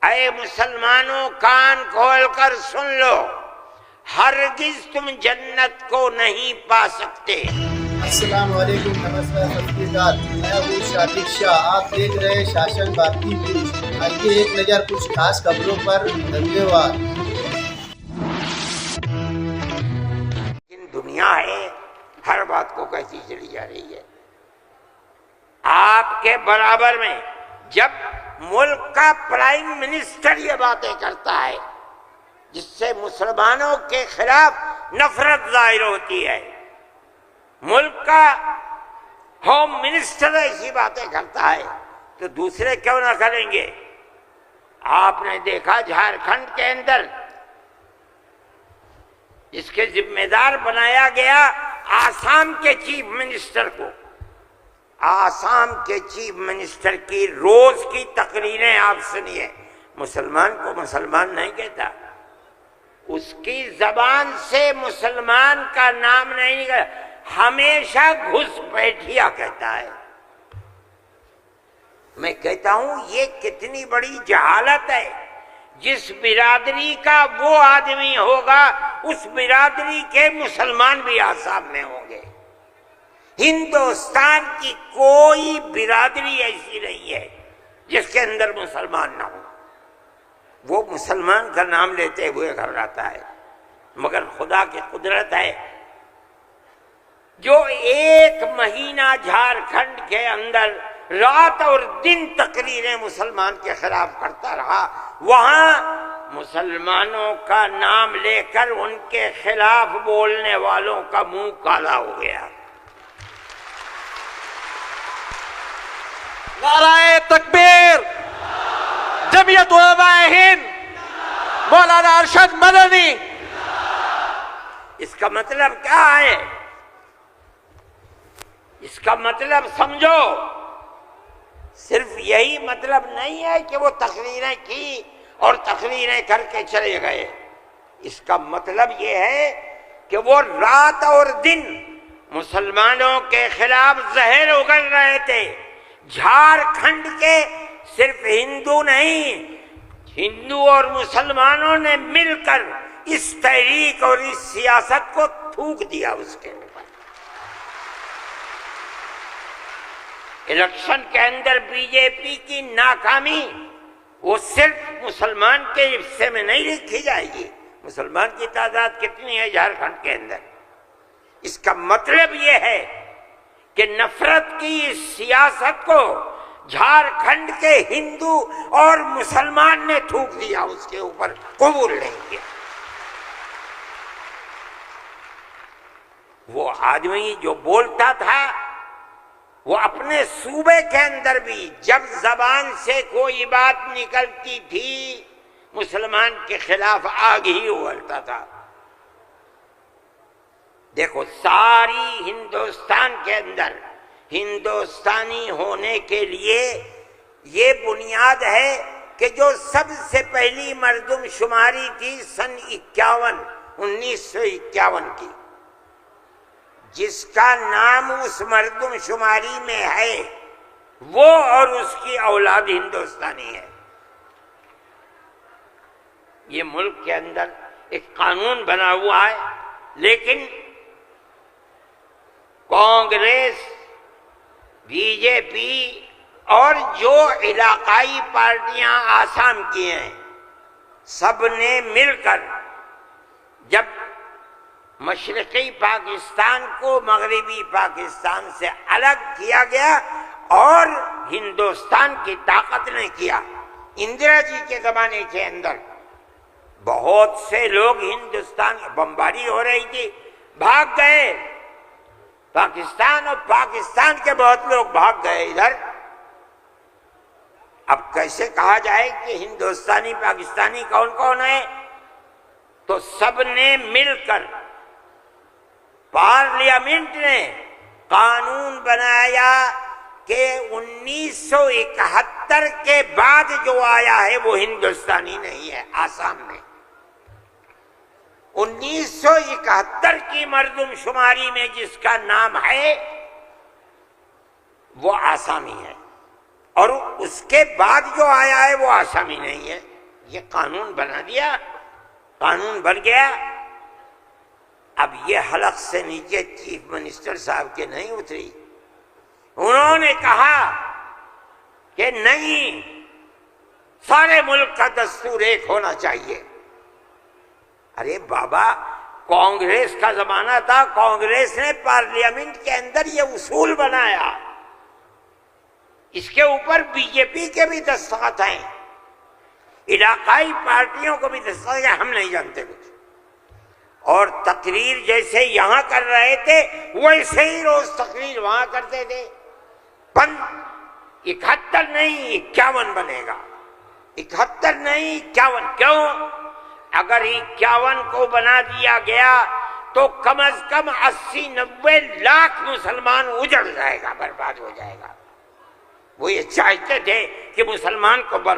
اے مسلمانوں کان کھول کر سن لو، ہرگز تم جنت کو نہیں پا سکتے۔ السلام علیکم، نمسکار، ست شری اکال۔ میں ہوں شاطق شاہ، آپ دیکھ رہے شاشن بھارتی نیوز۔ آئیے ایک نظر کچھ خاص خبروں پر۔ دھنیہ واد۔ لیکن دنیا ہے ہر بات کو کہتی چلی جا رہی ہے۔ آپ کے برابر میں جب ملک کا پرائم منسٹر یہ باتیں کرتا ہے جس سے مسلمانوں کے خلاف نفرت ظاہر ہوتی ہے، ملک کا ہوم منسٹر ایسی باتیں کرتا ہے تو دوسرے کیوں نہ کریں گے؟ آپ نے دیکھا جھارکھنڈ کے اندر جس کے ذمہ دار بنایا گیا آسام کے چیف منسٹر کو، آسام کے چیف منسٹر کی روز کی تقریریں آپ سنیے، مسلمان کو مسلمان نہیں کہتا، اس کی زبان سے مسلمان کا نام نہیں نکلا، ہمیشہ گھس بیٹھیا کہتا ہے۔ میں کہتا ہوں یہ کتنی بڑی جہالت ہے۔ جس برادری کا وہ آدمی ہوگا اس برادری کے مسلمان بھی آسام میں ہوں گے۔ ہندوستان کی کوئی برادری ایسی نہیں ہے جس کے اندر مسلمان نہ ہو، وہ مسلمان کا نام لیتے ہوئے گھبراتا ہے، مگر خدا کی قدرت ہے جو ایک مہینہ جھارکھنڈ کے اندر رات اور دن تقریریں مسلمان کے خلاف کرتا رہا، وہاں مسلمانوں کا نام لے کر ان کے خلاف بولنے والوں کا منہ کالا ہو گیا۔ نعرہ تکبیر، جمعیت علماء ہند، مولانا ارشد مدنی۔ اس کا مطلب کیا ہے؟ اس کا مطلب سمجھو، صرف یہی مطلب نہیں ہے کہ وہ تقریریں کی اور تقریریں کر کے چلے گئے، اس کا مطلب یہ ہے کہ وہ رات اور دن مسلمانوں کے خلاف زہر اگل رہے تھے۔ جھارکھنڈ کے صرف ہندو نہیں، ہندو اور مسلمانوں نے مل کر اس تحریک اور اس سیاست کو تھوک دیا اس کے اوپر۔ الیکشن کے اندر بی جے پی کی ناکامی وہ صرف مسلمان کے حصے میں نہیں لکھی جائے گی۔ مسلمان کی تعداد کتنی ہے جھارکھنڈ کے اندر؟ اس کا مطلب یہ ہے کہ نفرت کی اس سیاست کو جھارکھنڈ کے ہندو اور مسلمان نے تھوک دیا اس کے اوپر، قبول نہیں کیا۔ وہ آدمی جو بولتا تھا وہ اپنے صوبے کے اندر بھی جب زبان سے کوئی بات نکلتی تھی مسلمان کے خلاف آگ ہی اگلتا تھا۔ دیکھو ساری ہندوستان کے اندر ہندوستانی ہونے کے لیے یہ بنیاد ہے کہ جو سب سے پہلی مردم شماری تھی سن 1951 کی، جس کا نام اس مردم شماری میں ہے وہ اور اس کی اولاد ہندوستانی ہے۔ یہ ملک کے اندر ایک قانون بنا ہوا ہے، لیکن کانگریس، بی جے پی اور جو علاقائی پارٹیاں آسام کی ہیں سب نے مل کر جب مشرقی پاکستان کو مغربی پاکستان سے الگ کیا گیا اور ہندوستان کی طاقت نے کیا۔ اندرا جی کے زمانے کے اندر بہت سے لوگ ہندوستان بمباری ہو رہی تھی، بھاگ گئے پاکستان، اور پاکستان کے بہت لوگ بھاگ گئے ادھر۔ اب کیسے کہا جائے کہ ہندوستانی پاکستانی کون کون ہے؟ تو سب نے مل کر پارلیمنٹ نے قانون بنایا کہ 1971 کے بعد جو آیا ہے وہ ہندوستانی نہیں ہے آسام میں۔ 1971 کی مردم شماری میں جس کا نام ہے وہ آسامی ہے، اور اس کے بعد جو آیا ہے وہ آسامی نہیں ہے۔ یہ قانون بنا دیا، قانون بن گیا. اب یہ حلق سے نیچے چیف منسٹر صاحب کے نہیں اتری. انہوں نے کہا کہ نہیں، سارے ملک کا دستور ایک ہونا چاہیے. ارے بابا، کانگریس کا زمانہ تھا، کانگریس نے پارلیمنٹ کے اندر یہ اصول بنایا، اس کے اوپر بی جے پی کے بھی دستخط ہیں، علاقائی پارٹیوں کو بھی دستخط ہیں، ہم نہیں جانتے کچھ. اور تقریر جیسے یہاں کر رہے تھے ویسے ہی روز تقریر وہاں کرتے تھے. 71 نہیں 51 بنے گا، 71 نہیں 51. کیوں؟ اگر 51 کو بنا دیا گیا تو کم از کم 80-90 لاکھ مسلمان اجڑ جائے گا، برباد ہو جائے گا. وہ یہ چاہتے تھے کہ مسلمان کو برباد